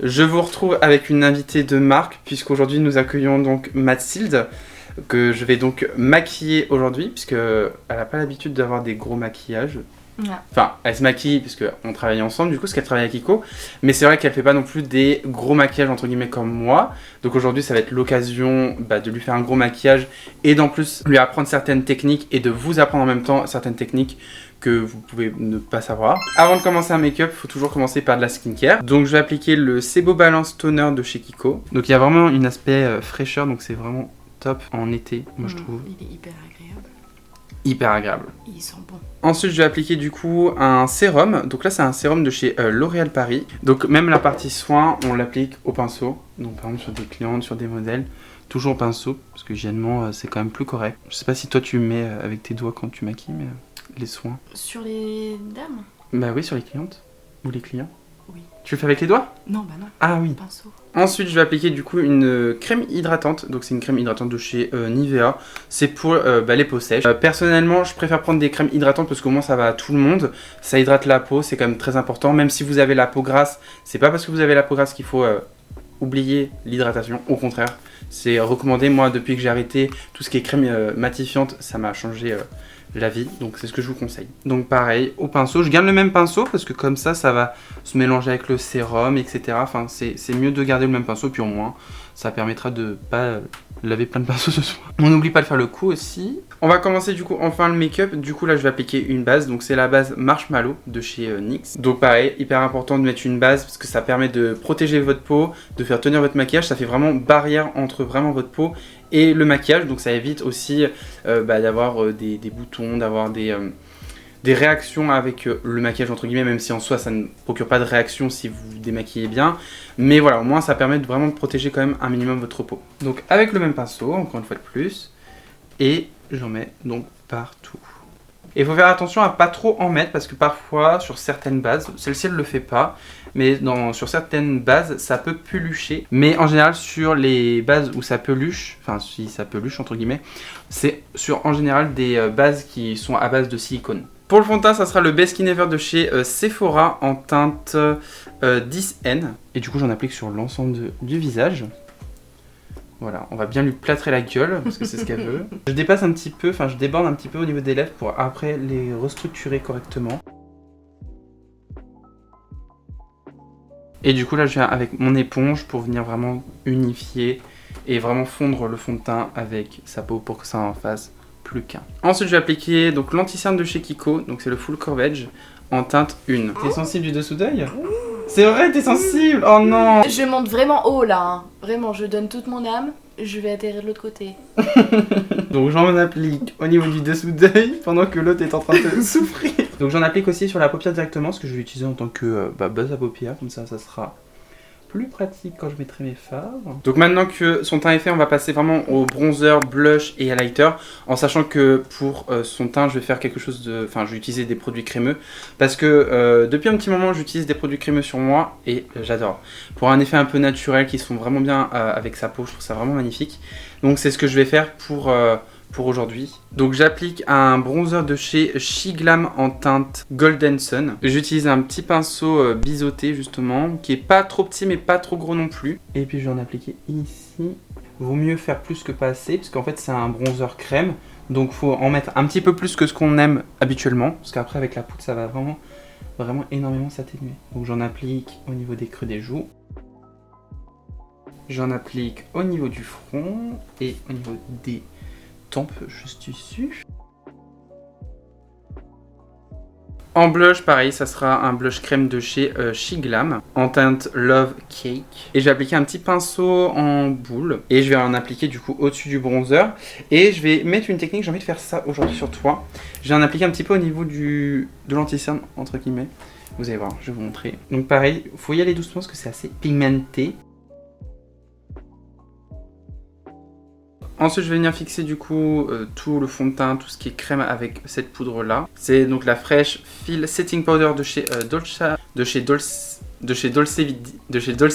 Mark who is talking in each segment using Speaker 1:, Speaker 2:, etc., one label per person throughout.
Speaker 1: Je vous retrouve avec une invitée de marque, puisqu'aujourd'hui nous accueillons donc Mathilde, que je vais donc maquiller aujourd'hui, puisqu'elle n'a pas l'habitude d'avoir des gros maquillages.
Speaker 2: Ouais.
Speaker 1: Enfin, elle se maquille, puisqu'on travaille ensemble, du coup, parce qu'elle travaille avec Kiko, mais c'est vrai qu'elle fait pas non plus des gros maquillages, entre guillemets, comme moi. Donc aujourd'hui, ça va être l'occasion de lui faire un gros maquillage, et d'en plus lui apprendre certaines techniques, et de vous apprendre en même temps certaines techniques que vous pouvez ne pas savoir. Avant de commencer un make-up, il faut toujours commencer par de la skincare. Donc je vais appliquer le Sebo Balance Toner de chez Kiko. Donc il y a vraiment un aspect fraîcheur, donc c'est vraiment top en été, moi je trouve.
Speaker 2: Il est hyper agréable.
Speaker 1: Hyper agréable.
Speaker 2: Il sent bon.
Speaker 1: Ensuite, je vais appliquer du coup un sérum. Donc là, c'est un sérum de chez L'Oréal Paris. Donc même la partie soin, on l'applique au pinceau. Donc par exemple sur des clientes, sur des modèles, toujours au pinceau, parce que hygiènement, c'est quand même plus correct. Je sais pas si toi tu mets avec tes doigts quand tu maquilles, mais les soins.
Speaker 2: Sur les dames?
Speaker 1: Bah oui, sur les clientes ou les clients.
Speaker 2: Oui.
Speaker 1: Tu le fais avec les doigts?
Speaker 2: Non, bah non.
Speaker 1: Ah oui.
Speaker 2: Pinceau.
Speaker 1: Ensuite, je vais appliquer du coup une crème hydratante. Donc c'est une crème hydratante de chez Nivea. C'est pour les peaux sèches. Personnellement, je préfère prendre des crèmes hydratantes parce qu'au moins ça va à tout le monde. Ça hydrate la peau, c'est quand même très important. Même si vous avez la peau grasse, c'est pas parce que vous avez la peau grasse qu'il faut oublier l'hydratation. Au contraire, c'est recommandé. Moi, depuis que j'ai arrêté tout ce qui est crème matifiante, ça m'a changé la vie, donc c'est ce que je vous conseille. Donc pareil, au pinceau, je garde le même pinceau parce que comme ça va se mélanger avec le sérum, etc. Enfin, c'est mieux de garder le même pinceau, puis au moins, ça permettra de pas laver plein de pinceaux ce soir. On n'oublie pas de faire le coup aussi. On va commencer du coup enfin le make-up. Du coup là, je vais appliquer une base, donc c'est la base Marshmallow de chez NYX. Donc pareil, hyper important de mettre une base parce que ça permet de protéger votre peau, de faire tenir votre maquillage. Ça fait vraiment barrière entre vraiment votre peau et le maquillage, donc ça évite aussi d'avoir des boutons, d'avoir des réactions avec le maquillage entre guillemets, même si en soi ça ne procure pas de réaction si vous démaquillez bien, mais voilà, au moins ça permet vraiment de protéger quand même un minimum votre peau. Donc avec le même pinceau, encore une fois de plus, et j'en mets donc partout. Et il faut faire attention à pas trop en mettre parce que parfois sur certaines bases, celle-ci elle le fait pas, mais sur certaines bases ça peut pelucher. Mais en général sur les bases où ça peluche, enfin si ça peluche entre guillemets, c'est sur en général des bases qui sont à base de silicone. Pour le fond de teint, ça sera le Best Skin Ever de chez Sephora en teinte 10N. Et du coup j'en applique sur l'ensemble du visage. Voilà, on va bien lui plâtrer la gueule, parce que c'est ce qu'elle veut. Je dépasse un petit peu, enfin je déborde un petit peu au niveau des lèvres pour après les restructurer correctement. Et du coup là je viens avec mon éponge pour venir vraiment unifier et vraiment fondre le fond de teint avec sa peau pour que ça en fasse plus qu'un. Ensuite je vais appliquer donc l'anti-cerne de chez Kiko, donc c'est le Full Coverage en teinte 1. T'es sensible du dessous d'œil? C'est vrai, t'es sensible? Oh non!
Speaker 2: Je monte vraiment haut là, hein. Vraiment, je donne toute mon âme. Je vais atterrir de l'autre côté.
Speaker 1: Donc j'en applique au niveau du dessous d'œil pendant que l'autre est en train de souffrir. Donc j'en applique aussi sur la paupière directement, ce que je vais utiliser en tant que base à paupières, comme ça sera plus pratique quand je mettrai mes fards. Donc maintenant que son teint est fait, on va passer vraiment au bronzer, blush et highlighter, en sachant que pour son teint, je vais faire quelque chose de... Enfin, je vais utiliser des produits crémeux, parce que depuis un petit moment, j'utilise des produits crémeux sur moi, et j'adore. Pour un effet un peu naturel, qui se font vraiment bien avec sa peau, je trouve ça vraiment magnifique. Donc c'est ce que je vais faire pour aujourd'hui. Donc j'applique un bronzer de chez Shiglam en teinte Golden Sun. J'utilise un petit pinceau biseauté justement, qui est pas trop petit mais pas trop gros non plus. Et puis je vais en appliquer ici. Vaut mieux faire plus que pas assez, parce qu'en fait c'est un bronzer crème. Donc faut en mettre un petit peu plus que ce qu'on aime habituellement, parce qu'après avec la poudre ça va vraiment énormément s'atténuer. Donc j'en applique au niveau des creux des joues. J'en applique au niveau du front et au niveau des tempes juste dessus. En blush, pareil, ça sera un blush crème de chez Shiglam en teinte Love Cake. Et je vais appliquer un petit pinceau en boule et je vais en appliquer du coup au-dessus du bronzer. Et je vais mettre une technique, j'ai envie de faire ça aujourd'hui sur toi. Je vais en appliquer un petit peu au niveau de l'anti-cerne, entre guillemets. Vous allez voir, je vais vous montrer. Donc pareil, il faut y aller doucement parce que c'est assez pigmenté. Ensuite, je vais venir fixer du coup tout le fond de teint, tout ce qui est crème avec cette poudre là. C'est donc la Fresh Feel Setting Powder de chez Dolce de chez Dolce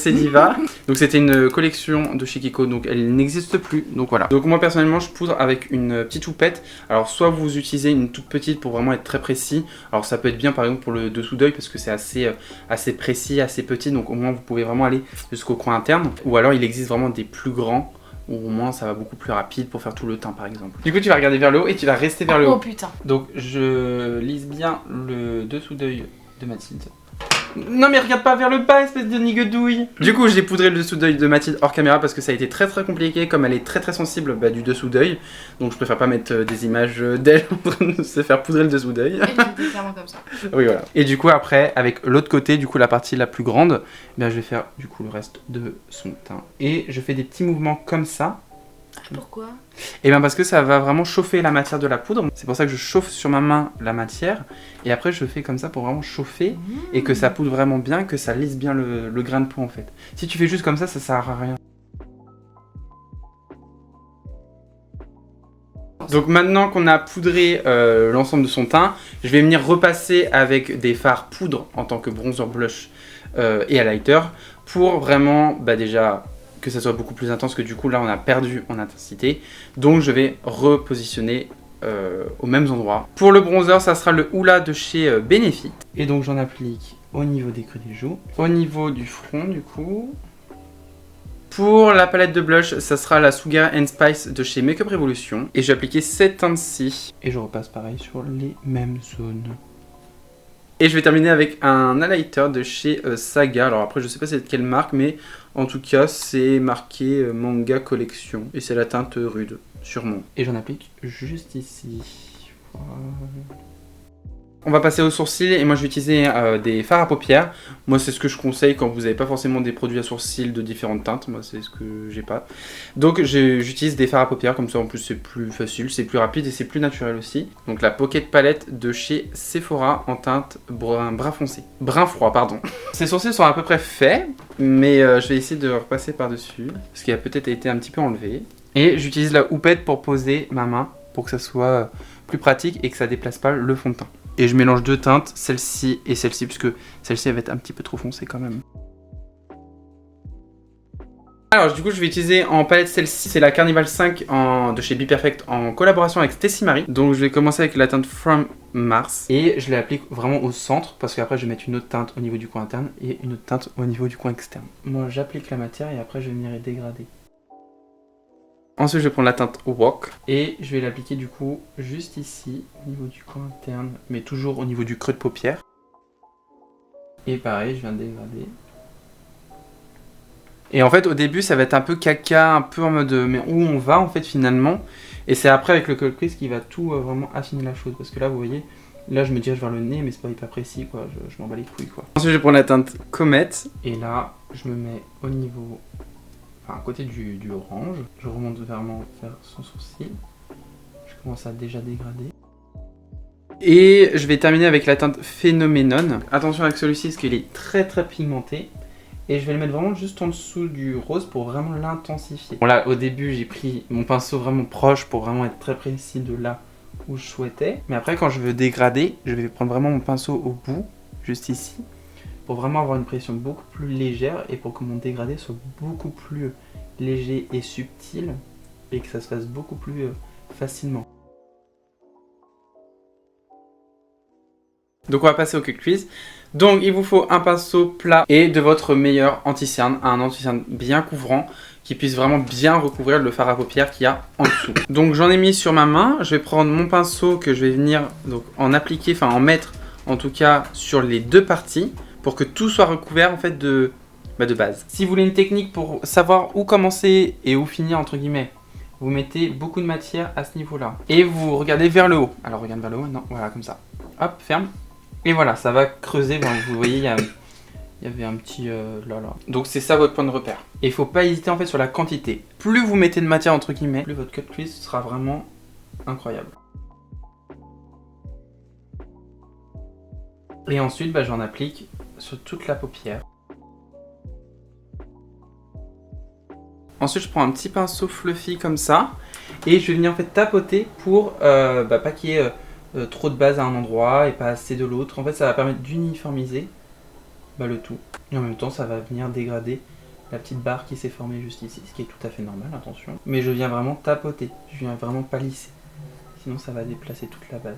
Speaker 1: Diva. Donc c'était une collection de chez Kiko, donc elle n'existe plus. Donc voilà. Donc moi personnellement je poudre avec une petite houppette. Alors soit vous utilisez une toute petite pour vraiment être très précis. Alors ça peut être bien par exemple pour le dessous d'œil parce que c'est assez précis, assez petit. Donc au moins vous pouvez vraiment aller jusqu'au coin interne. Ou alors il existe vraiment des plus grands. Ou au moins ça va beaucoup plus rapide pour faire tout le teint par exemple. Du coup tu vas regarder vers le haut et tu vas rester vers le haut.
Speaker 2: Oh putain.
Speaker 1: Donc je lisse bien le dessous d'œil de Mathilde. Non mais regarde pas vers le bas, espèce de niguedouille. Du coup j'ai poudré le dessous d'œil de Mathilde hors caméra parce que ça a été très compliqué, comme elle est très sensible du dessous d'œil. Donc je préfère pas mettre des images d'elle en train de se faire poudrer le dessous d'œil.
Speaker 2: Elle était clairement comme ça.
Speaker 1: Oui voilà. Et du coup après avec l'autre côté, du coup la partie la plus grande, je vais faire du coup le reste de son teint. Et je fais des petits mouvements comme ça.
Speaker 2: Pourquoi?
Speaker 1: Et bien parce que ça va vraiment chauffer la matière de la poudre. C'est pour ça que je chauffe sur ma main la matière. Et après je fais comme ça pour vraiment chauffer. Et que ça poudre vraiment bien, que ça lisse bien le grain de peau en fait. Si tu fais juste comme ça sert à rien. Donc maintenant qu'on a poudré l'ensemble de son teint, je vais venir repasser avec des fards poudre en tant que bronzer, blush et highlighter. Pour vraiment déjà... que ça soit beaucoup plus intense, que du coup là on a perdu en intensité. Donc je vais repositionner aux mêmes endroits. Pour le bronzer, ça sera le Hoola de chez Benefit. Et donc j'en applique au niveau des creux des joues, au niveau du front du coup. Pour la palette de blush, ça sera la Sugar and Spice de chez Makeup Revolution. Et je vais appliquer cette teinte-ci. Et je repasse pareil sur les mêmes zones. Et je vais terminer avec un highlighter de chez Saga. Alors après je sais pas c'est de quelle marque, mais en tout cas c'est marqué Manga Collection. Et c'est la teinte rude, sûrement. Et j'en applique juste ici. Voilà. On va passer aux sourcils et moi je vais utiliser des fards à paupières. Moi c'est ce que je conseille quand vous n'avez pas forcément des produits à sourcils de différentes teintes. Moi c'est ce que j'ai pas. Donc j'utilise des fards à paupières, comme ça en plus c'est plus facile, c'est plus rapide et c'est plus naturel aussi. Donc la Pocket Palette de chez Sephora en teinte brun foncé. Brun froid pardon. Ces sourcils sont à peu près faits, mais je vais essayer de repasser par dessus. Parce qu'il a peut-être été un petit peu enlevé. Et j'utilise la houppette pour poser ma main pour que ça soit plus pratique et que ça déplace pas le fond de teint. Et je mélange deux teintes, celle-ci et celle-ci, puisque celle-ci elle va être un petit peu trop foncée quand même. Alors du coup je vais utiliser en palette celle-ci, c'est la Carnival 5 de chez Be Perfect en collaboration avec Tessie Marie. Donc je vais commencer avec la teinte From Mars. Et je l'applique vraiment au centre, parce qu'après je vais mettre une autre teinte au niveau du coin interne et une autre teinte au niveau du coin externe. Moi j'applique la matière et après je vais venir les dégrader. Ensuite je vais prendre la teinte Walk et je vais l'appliquer du coup juste ici au niveau du coin interne, mais toujours au niveau du creux de paupière. Et pareil je viens dégrader. Et en fait au début ça va être un peu caca, un peu en mode mais où on va en fait finalement. Et c'est après avec le cold crease qui va tout vraiment affiner la chose, parce que là vous voyez, là je me dirige vers le nez mais c'est pas hyper précis quoi, je m'en bats les couilles quoi. Ensuite je vais prendre la teinte Comet et là je me mets au niveau... Enfin, à côté du orange, je remonte vers son sourcil. Je commence à déjà dégrader. Et je vais terminer avec la teinte Phenomenon. Attention avec celui-ci parce qu'il est très pigmenté. Et je vais le mettre vraiment juste en dessous du rose pour vraiment l'intensifier. Bon là au début j'ai pris mon pinceau vraiment proche pour vraiment être très précis de là où je souhaitais. Mais après quand je veux dégrader, je vais prendre vraiment mon pinceau au bout, juste ici. Pour vraiment avoir une pression beaucoup plus légère et pour que mon dégradé soit beaucoup plus léger et subtil et que ça se fasse beaucoup plus facilement. Donc on va passer au cut crease. Donc il vous faut un pinceau plat et de votre meilleur anti-cerne, un anti-cerne bien couvrant qui puisse vraiment bien recouvrir le fard à paupières qu'il y a en dessous. Donc j'en ai mis sur ma main, je vais prendre mon pinceau que je vais venir donc en appliquer, enfin en mettre en tout cas sur les deux parties, pour que tout soit recouvert en fait de base. Si vous voulez une technique pour savoir où commencer et où finir entre guillemets, vous mettez beaucoup de matière à ce niveau là. Et vous regardez vers le haut. Alors regarde vers le haut, non, voilà comme ça. Hop, ferme. Et voilà, ça va creuser, bon, vous voyez il y avait un petit là. Donc c'est ça votre point de repère. Et il faut pas hésiter en fait sur la quantité. Plus vous mettez de matière entre guillemets, plus votre cut crease sera vraiment incroyable. Et ensuite j'en applique sur toute la paupière. Ensuite je prends un petit pinceau fluffy comme ça et je vais venir en fait tapoter pour pas qu'il y ait trop de base à un endroit et pas assez de l'autre. En fait ça va permettre d'uniformiser le tout. Et en même temps, ça va venir dégrader la petite barre qui s'est formée juste ici, ce qui est tout à fait normal, attention. Mais je viens vraiment tapoter, je viens vraiment palisser. Sinon, ça va déplacer toute la base.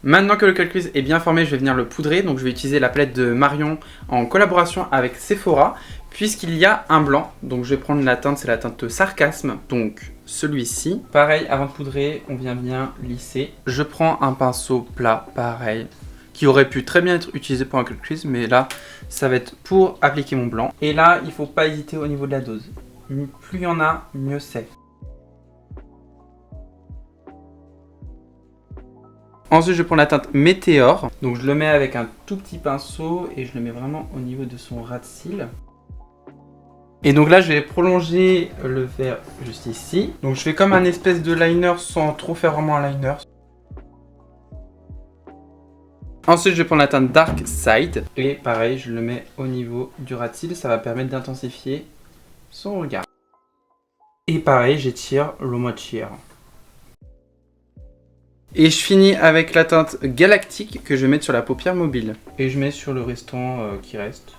Speaker 1: Maintenant que le calcul est bien formé, je vais venir le poudrer. Donc je vais utiliser la palette de Marion en collaboration avec Sephora, puisqu'il y a un blanc. Donc je vais prendre la teinte, c'est la teinte Sarcasme, donc celui-ci. Pareil, avant de poudrer, on vient bien lisser. Je prends un pinceau plat, pareil, qui aurait pu très bien être utilisé pour un calcul, mais là, ça va être pour appliquer mon blanc. Et là, il ne faut pas hésiter au niveau de la dose. Plus il y en a, mieux c'est. Ensuite, je prends la teinte Météore. Donc, je le mets avec un tout petit pinceau et je le mets vraiment au niveau de son ras de cils. Et donc là, je vais prolonger le vert juste ici. Donc, je fais comme un espèce de liner sans trop faire vraiment un liner. Ensuite, je vais prendre la teinte Dark Side. Et pareil, je le mets au niveau du ras de cils. Ça va permettre d'intensifier son regard. Et pareil, j'étire le moitié. Et je finis avec la teinte Galactique que je vais mettre sur la paupière mobile. Et je mets sur le restant qui reste.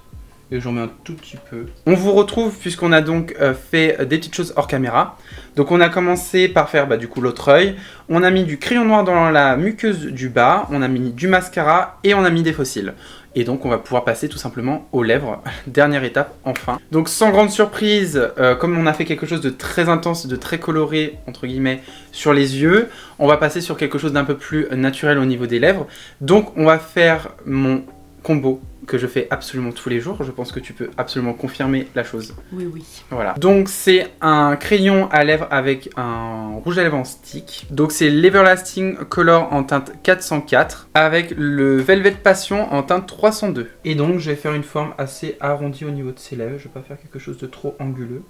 Speaker 1: Et j'en mets un tout petit peu. On vous retrouve puisqu'on a donc fait des petites choses hors caméra. Donc on a commencé par faire du coup l'autre œil. On a mis du crayon noir dans la muqueuse du bas. On a mis du mascara et on a mis des fossiles. Et donc on va pouvoir passer tout simplement aux lèvres. Dernière étape, enfin. Donc sans grande surprise, comme on a fait quelque chose de très intense, de très coloré, entre guillemets, sur les yeux, on va passer sur quelque chose d'un peu plus naturel au niveau des lèvres. Donc on va faire mon combo que je fais absolument tous les jours. Je pense que tu peux absolument confirmer la chose.
Speaker 2: Oui, oui.
Speaker 1: Voilà. Donc c'est un crayon à lèvres avec un rouge à lèvres en stick. Donc c'est l'Everlasting Color en teinte 404 avec le Velvet Passion en teinte 302. Et donc je vais faire une forme assez arrondie au niveau de ses lèvres. Je ne vais pas faire quelque chose de trop anguleux.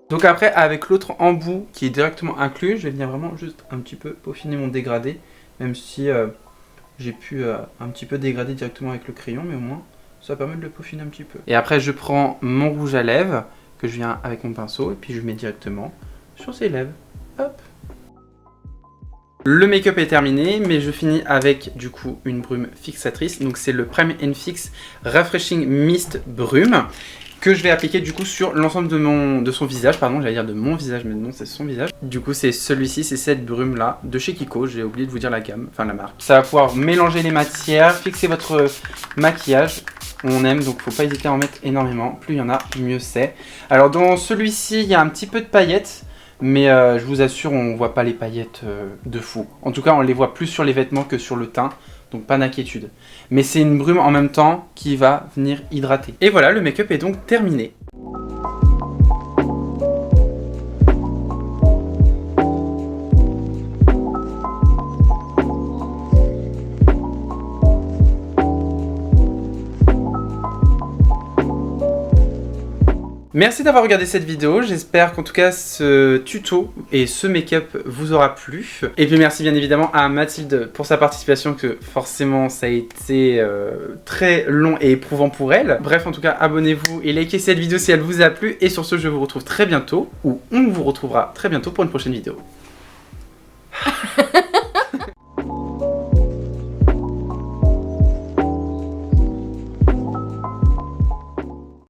Speaker 1: Donc après, avec l'autre embout qui est directement inclus, je vais venir vraiment juste un petit peu peaufiner mon dégradé, même si j'ai pu un petit peu dégrader directement avec le crayon, mais au moins ça permet de le peaufiner un petit peu. Et après, je prends mon rouge à lèvres que je viens avec mon pinceau et puis je le mets directement sur ses lèvres. Hop. Le make-up est terminé, mais je finis avec du coup une brume fixatrice. Donc c'est le Prime & Fix Refreshing Mist Brume, que je vais appliquer du coup sur l'ensemble de son visage, pardon, j'allais dire de mon visage, mais non, c'est son visage. Du coup, c'est celui-ci, c'est cette brume-là, de chez Kiko, j'ai oublié de vous dire la gamme, enfin la marque. Ça va pouvoir mélanger les matières, fixer votre maquillage, on aime, donc faut pas hésiter à en mettre énormément, plus il y en a, mieux c'est. Alors dans celui-ci, il y a un petit peu de paillettes, mais je vous assure, on voit pas les paillettes de fou. En tout cas, on les voit plus sur les vêtements que sur le teint. Donc pas d'inquiétude. Mais c'est une brume en même temps qui va venir hydrater. Et voilà, le make-up est donc terminé. Merci d'avoir regardé cette vidéo, j'espère qu'en tout cas ce tuto et ce make-up vous aura plu. Et puis merci bien évidemment à Mathilde pour sa participation, que forcément ça a été très long et éprouvant pour elle. Bref, en tout cas abonnez-vous et likez cette vidéo si elle vous a plu. Et sur ce, je vous retrouve très bientôt, ou on vous retrouvera très bientôt pour une prochaine vidéo.